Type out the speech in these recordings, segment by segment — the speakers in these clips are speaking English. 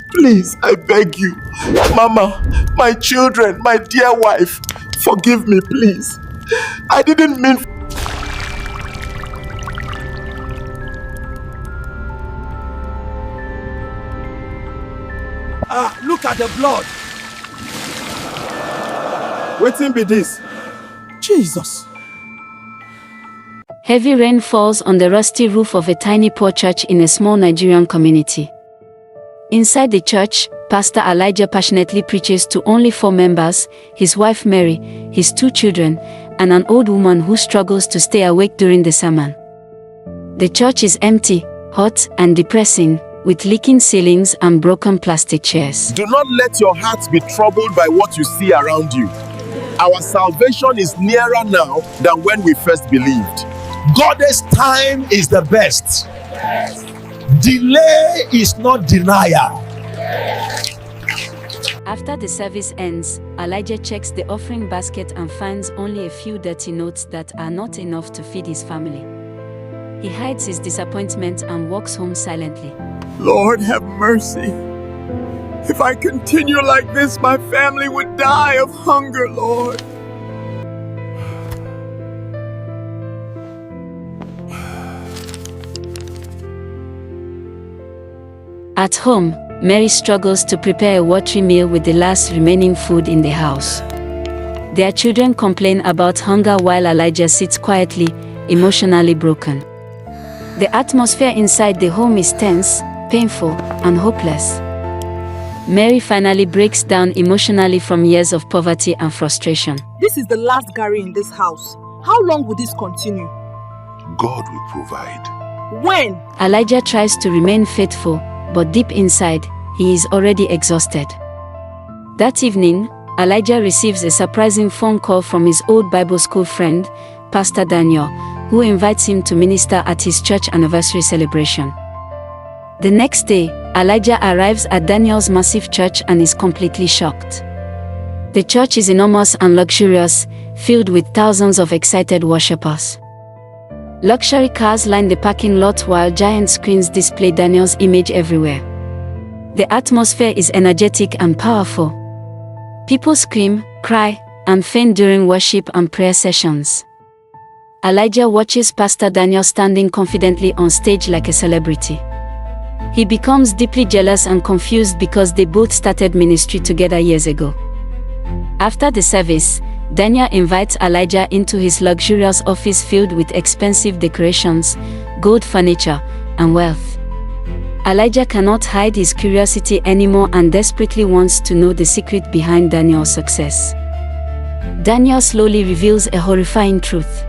Please, I beg you. Mama, my children, my dear wife, forgive me, please. I didn't mean... Look at the blood. Wetin be this? Jesus. Heavy rain falls on the rusty roof of a tiny poor church in a small Nigerian community. Inside the church, Pastor Elijah passionately preaches to only 4 members, his wife Mary, his 2 children, and an old woman who struggles to stay awake during the sermon. The church is empty, hot, and depressing, with leaking ceilings and broken plastic chairs. Do not let your heart be troubled by what you see around you. Our salvation is nearer now than when we first believed. God's time is the best. Delay is not denial. After the service ends, Elijah checks the offering basket and finds only a few dirty notes that are not enough to feed his family. He hides his disappointment and walks home silently. Lord, have mercy. If I continue like this, my family would die of hunger, Lord. At home, Mary struggles to prepare a watery meal with the last remaining food in the house. Their children complain about hunger while Elijah sits quietly, emotionally broken. The atmosphere inside the home is tense, painful, and hopeless. Mary finally breaks down emotionally from years of poverty and frustration. This is the last Gary in this house. How long will this continue? God will provide. When? Elijah tries to remain faithful, but deep inside, he is already exhausted. That evening, Elijah receives a surprising phone call from his old Bible school friend, Pastor Daniel, who invites him to minister at his church anniversary celebration. The next day, Elijah arrives at Daniel's massive church and is completely shocked. The church is enormous and luxurious, filled with thousands of excited worshippers. Luxury cars line the parking lot while giant screens display Daniel's image everywhere. The atmosphere is energetic and powerful. People scream, cry, and faint during worship and prayer sessions. Elijah watches Pastor Daniel standing confidently on stage like a celebrity. He becomes deeply jealous and confused because they both started ministry together years ago. After the service, Daniel invites Elijah into his luxurious office filled with expensive decorations, gold furniture, and wealth. Elijah cannot hide his curiosity anymore and desperately wants to know the secret behind Daniel's success. Daniel slowly reveals a horrifying truth.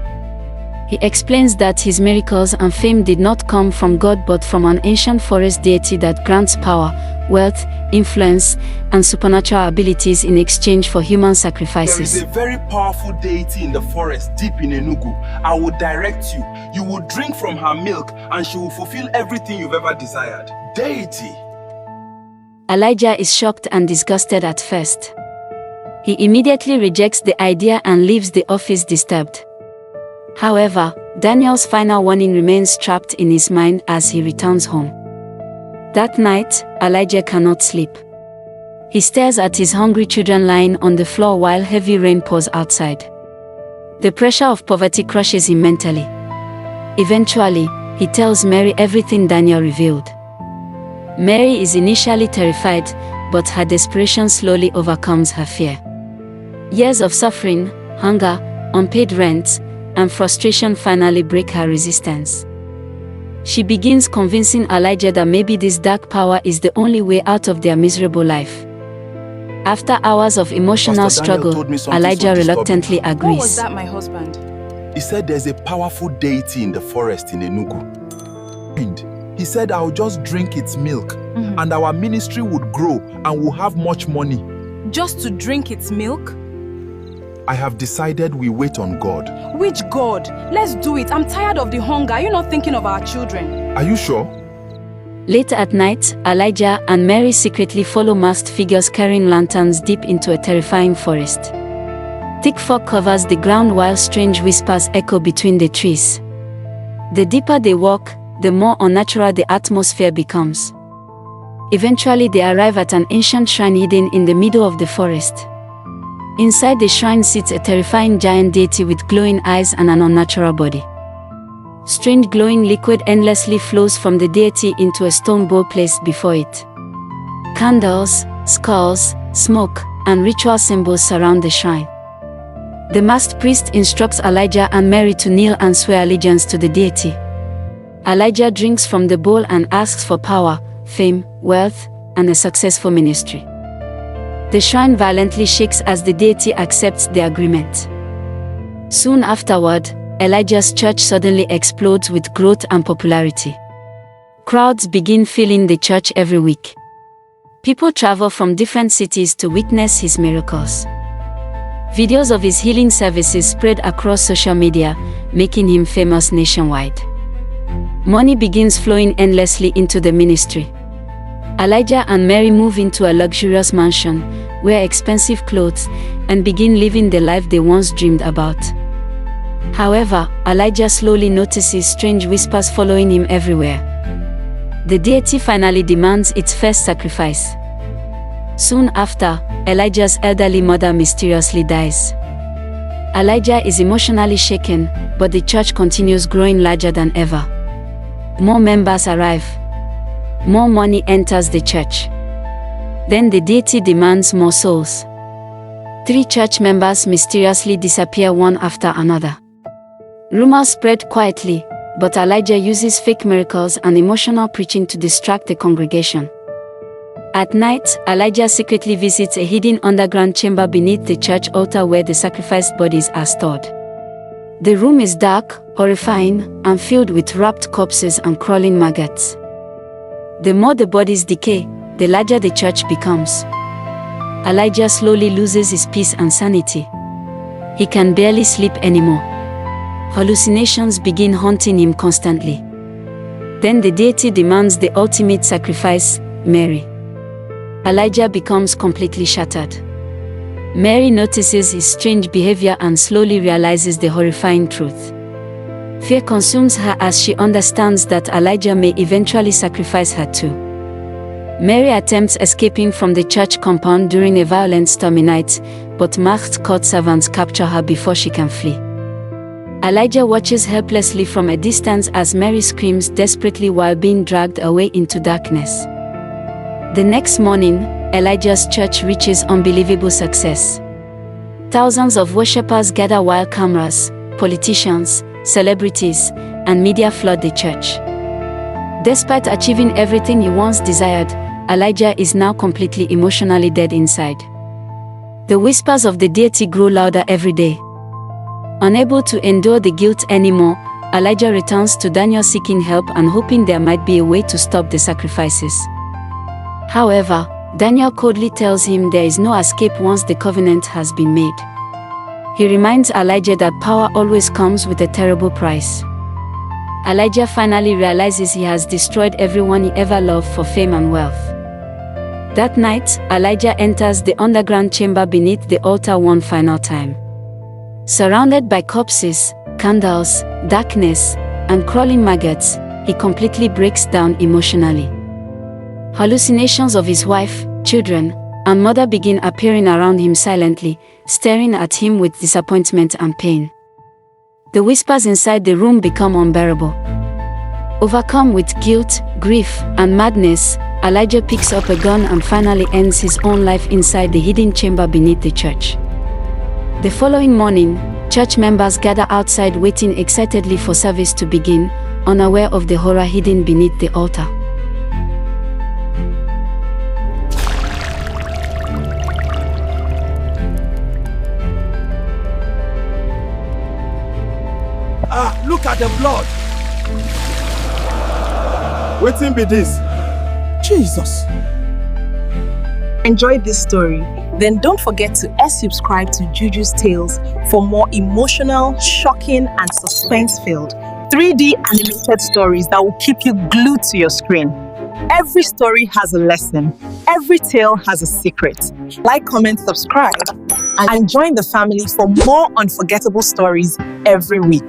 He explains that his miracles and fame did not come from God but from an ancient forest deity that grants power, wealth, influence, and supernatural abilities in exchange for human sacrifices. There is a very powerful deity in the forest deep in Enugu. I will direct you. You will drink from her milk and she will fulfill everything you've ever desired. Deity! Elijah is shocked and disgusted at first. He immediately rejects the idea and leaves the office disturbed. However, Daniel's final warning remains trapped in his mind as he returns home. That night, Elijah cannot sleep. He stares at his hungry children lying on the floor while heavy rain pours outside. The pressure of poverty crushes him mentally. Eventually, he tells Mary everything Daniel revealed. Mary is initially terrified, but her desperation slowly overcomes her fear. Years of suffering, hunger, unpaid rent, and frustration finally break her resistance. She begins convincing Elijah that maybe this dark power is the only way out of their miserable life. After hours of emotional struggle, Elijah reluctantly agrees. What was that, my husband? He said there's a powerful deity in the forest in Enugu. And he said I'll just drink its milk and our ministry would grow and we'll have much money. Just to drink its milk? I have decided we wait on God. Which God? Let's do it. I'm tired of the hunger. Are you not thinking of our children? Are you sure? Late at night, Elijah and Mary secretly follow masked figures carrying lanterns deep into a terrifying forest. Thick fog covers the ground while strange whispers echo between the trees. The deeper they walk, the more unnatural the atmosphere becomes. Eventually they arrive at an ancient shrine hidden in the middle of the forest. Inside the shrine sits a terrifying giant deity with glowing eyes and an unnatural body. Strange glowing liquid endlessly flows from the deity into a stone bowl placed before it. Candles, skulls, smoke, and ritual symbols surround the shrine. The masked priest instructs Elijah and Mary to kneel and swear allegiance to the deity. Elijah drinks from the bowl and asks for power, fame, wealth, and a successful ministry. The shrine violently shakes as the deity accepts the agreement. Soon afterward, Elijah's church suddenly explodes with growth and popularity. Crowds begin filling the church every week. People travel from different cities to witness his miracles. Videos of his healing services spread across social media, making him famous nationwide. Money begins flowing endlessly into the ministry. Elijah and Mary move into a luxurious mansion, wear expensive clothes, and begin living the life they once dreamed about. However, Elijah slowly notices strange whispers following him everywhere. The deity finally demands its first sacrifice. Soon after, Elijah's elderly mother mysteriously dies. Elijah is emotionally shaken, but the church continues growing larger than ever. More members arrive. More money enters the church. Then the deity demands more souls. 3 church members mysteriously disappear one after another. Rumors spread quietly, but Elijah uses fake miracles and emotional preaching to distract the congregation. At night, Elijah secretly visits a hidden underground chamber beneath the church altar where the sacrificed bodies are stored. The room is dark, horrifying, and filled with wrapped corpses and crawling maggots. The more the bodies decay, the larger the church becomes. Elijah slowly loses his peace and sanity. He can barely sleep anymore. Hallucinations begin haunting him constantly. Then the deity demands the ultimate sacrifice, Mary. Elijah becomes completely shattered. Mary notices his strange behavior and slowly realizes the horrifying truth. Fear consumes her as she understands that Elijah may eventually sacrifice her too. Mary attempts escaping from the church compound during a violent stormy night, but masked court servants capture her before she can flee. Elijah watches helplessly from a distance as Mary screams desperately while being dragged away into darkness. The next morning, Elijah's church reaches unbelievable success. Thousands of worshippers gather while cameras, politicians, celebrities, and media flood the church. Despite achieving everything he once desired, Elijah is now completely emotionally dead inside. The whispers of the deity grow louder every day. Unable to endure the guilt anymore, Elijah returns to Daniel seeking help and hoping there might be a way to stop the sacrifices. However, Daniel coldly tells him there is no escape once the covenant has been made. He reminds Elijah that power always comes with a terrible price. Elijah finally realizes he has destroyed everyone he ever loved for fame and wealth. That night, Elijah enters the underground chamber beneath the altar one final time. Surrounded by corpses, candles, darkness, and crawling maggots, he completely breaks down emotionally. Hallucinations of his wife, children, and mother begin appearing around him silently, staring at him with disappointment and pain. The whispers inside the room become unbearable. Overcome with guilt, grief, and madness, Elijah picks up a gun and finally ends his own life inside the hidden chamber beneath the church. The following morning, church members gather outside waiting excitedly for service to begin, unaware of the horror hidden beneath the altar. Look at the blood. Wetin be this? Jesus. Enjoyed this story? Then don't forget to subscribe to Juju's Tales for more emotional, shocking, and suspense-filled 3D animated stories that will keep you glued to your screen. Every story has a lesson. Every tale has a secret. Like, comment, subscribe, and join the family for more unforgettable stories every week.